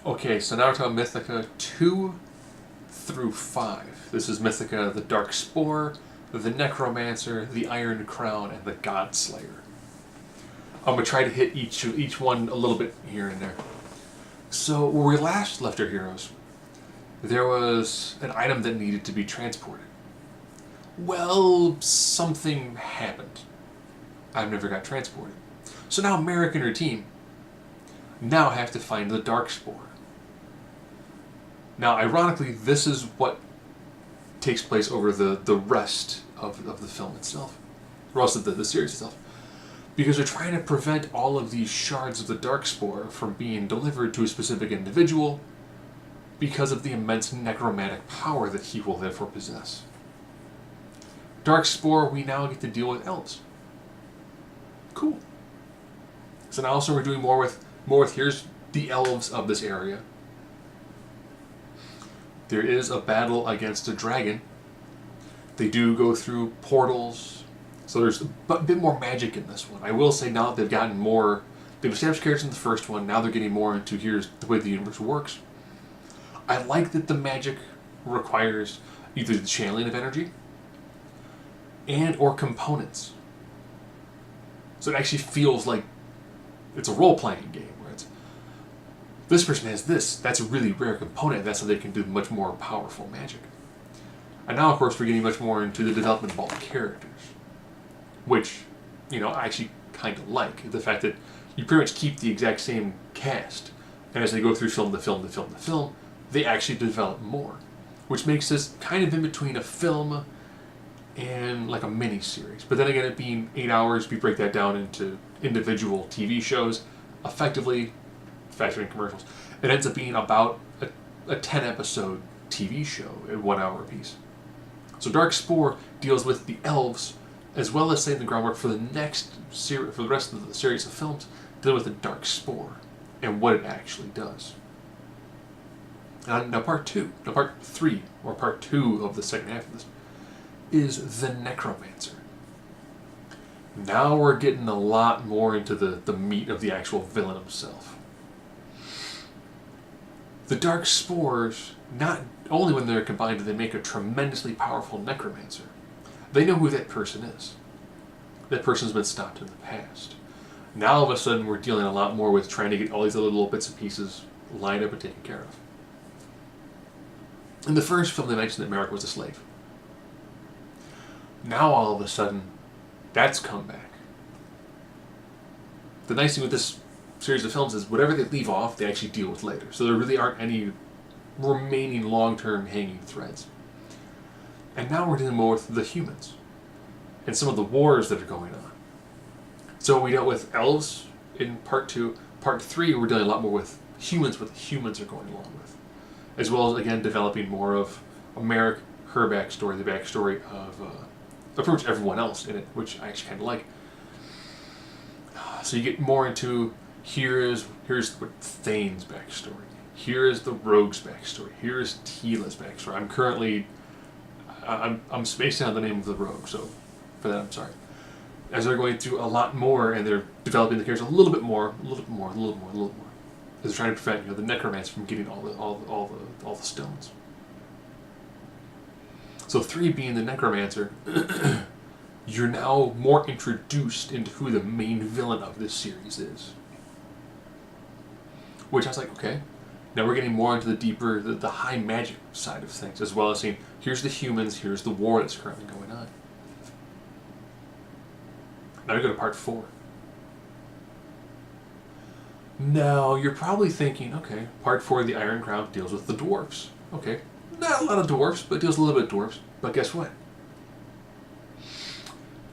Okay, so now we're talking Mythica 2 through 5. This is Mythica, the Darkspore, the Necromancer, the Iron Crown, and the Godslayer. I'm going to try to hit each one a little bit here and there. So, where we last left our heroes, there was an item that needed to be transported. Well, something happened. I've never got transported. So now Merrick and her team now have to find the Darkspore. Now, ironically, this is what takes place over the rest of the film itself, or rest of the series itself, because they're trying to prevent all of these shards of the Darkspore from being delivered to a specific individual because of the immense necromantic power that he will therefore possess. Darkspore, we now get to deal with elves. Cool. So now also we're doing more with here's the elves of this area. There is a battle against a dragon. They do go through portals, so there's a bit more magic in this one. I will say now that they've gotten more, they've established characters in the first one, now they're getting more into here's the way the universe works. I like that the magic requires either the channeling of energy and or components. So it actually feels like it's a role-playing game where it's this person has this, that's a really rare component, that's how they can do much more powerful magic. And now of course we're getting much more into the development of all the characters, which, I actually kind of like. The fact that you pretty much keep the exact same cast, and as they go through film to film to film to film, they actually develop more, which makes this kind of in between a film and like a mini-series. But then again, it being 8 hours, we break that down into individual TV shows, effectively, factoring commercials, it ends up being about a 10-episode TV show at 1 hour apiece. So Darkspore deals with the elves, as well as setting the groundwork for the next series, for the rest of the series of films, dealing with the Darkspore and what it actually does. Now part 3, or part 2 of the second half of this, is the Necromancer. Now we're getting a lot more into the meat of the actual villain himself. The Darkspores, not only when they're combined do they make a tremendously powerful Necromancer, they know who that person is. That person's been stopped in the past. Now all of a sudden we're dealing a lot more with trying to get all these other little bits and pieces lined up and taken care of. In the first film they mentioned that Merrick was a slave. Now all of a sudden, that's come back. The nice thing with this series of films is whatever they leave off, they actually deal with later. So there really aren't any remaining long-term hanging threads. And now we're dealing more with the humans and some of the wars that are going on. So we dealt with elves in part 2. Part 3, we're dealing a lot more with humans, what the humans are going along with. As well as, again, developing more of Merrick, her backstory, the backstory of pretty much everyone else in it, which I actually kind of like. So you get more into here's what Thane's backstory, here is the Rogue's backstory, here is Tila's backstory. I'm spacing on the name of the Rogue, so for that I'm sorry. As they're going through a lot more and they're developing the characters a little bit more, as they're trying to prevent the Necromancer from getting all the stones. So 3 being the Necromancer, you're now more introduced into who the main villain of this series is. Which I was like, okay, now we're getting more into the deeper, the high magic side of things, as well as saying, here's the humans, here's the war that's currently going on. Now we go to part 4. Now, you're probably thinking, okay, part 4 of the Iron Crown deals with the dwarves. Okay, not a lot of dwarves, but it deals a little bit of dwarves. But guess what?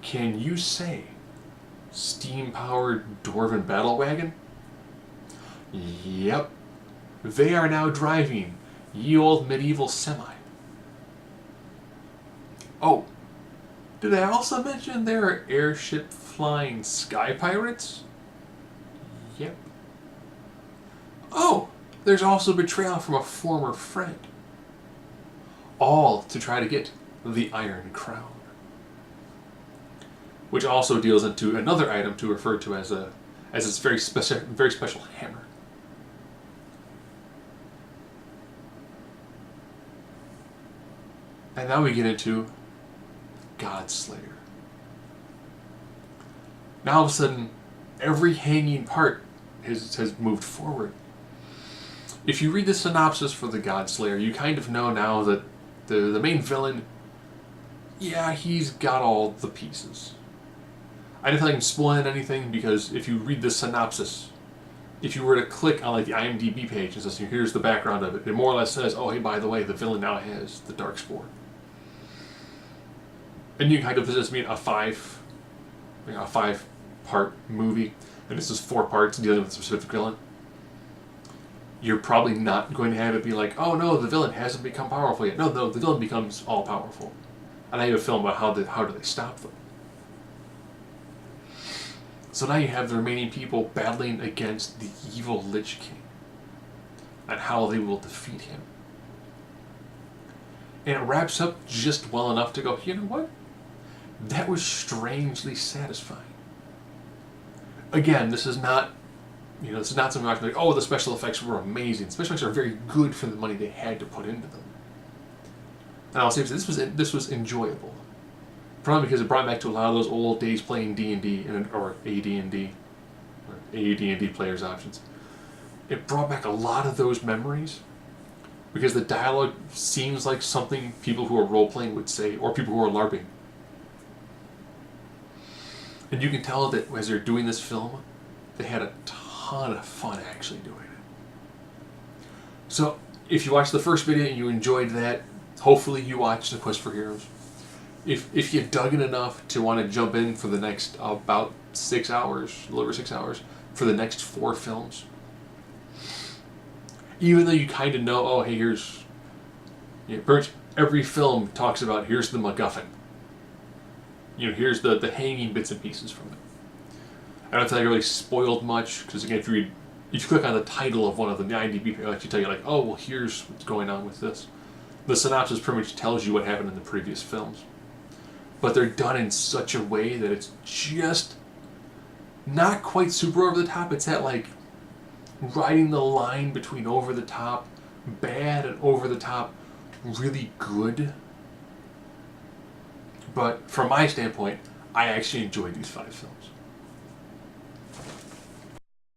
Can you say steam-powered dwarven battle wagon? Yep. They are now driving ye old medieval semi. Oh, did I also mention there are airship-flying sky pirates? Yep. Oh, there's also betrayal from a former friend. All to try to get the Iron Crown. Which also deals into another item to refer to as its very special hammer. And now we get into Godslayer. Now all of a sudden, every hanging part has moved forward. If you read the synopsis for the Godslayer, you kind of know now that the main villain, yeah, he's got all the pieces. I don't think I can spoil anything, because if you read the synopsis, if you were to click on like the IMDb page and says, here's the background of it, it more or less says, oh, hey, by the way, the villain now has the Darkspore. And you kind of, this mean a five-part movie, and this is 4 parts dealing with a specific villain. You're probably not going to have it be like, oh no, the villain hasn't become powerful yet. No, the villain becomes all powerful. And I have a film about how do they stop them. So now you have the remaining people battling against the evil Lich King and how they will defeat him. And it wraps up just well enough to go, you know what? That was strangely satisfying. Again, this is not something where I can be like, oh, the special effects were amazing. Special effects are very good for the money they had to put into them. And I'll say this was enjoyable. Probably because it brought me back to a lot of those old days playing D&D or AD&D, or AD&D players options. It brought back a lot of those memories, because the dialogue seems like something people who are role-playing would say, or people who are LARPing. And you can tell that as they're doing this film, they had a ton of fun actually doing it. So, if you watched the first video and you enjoyed that, hopefully you watched The Quest for Heroes. If you dug in enough to want to jump in for the next about 6 hours, a little over 6 hours, for the next 4 films, even though you kind of know, oh, hey, here's... every film talks about, here's the MacGuffin. Here's the hanging bits and pieces from it. I don't think I really spoiled much, because again, if you click on the title of one of them, the IMDb page will actually tell you, like, oh, well, here's what's going on with this. The synopsis pretty much tells you what happened in the previous films. But they're done in such a way that it's just not quite super over the top. It's that, like, riding the line between over the top, bad, and over the top, really good. But from my standpoint, I actually enjoyed these 5 films.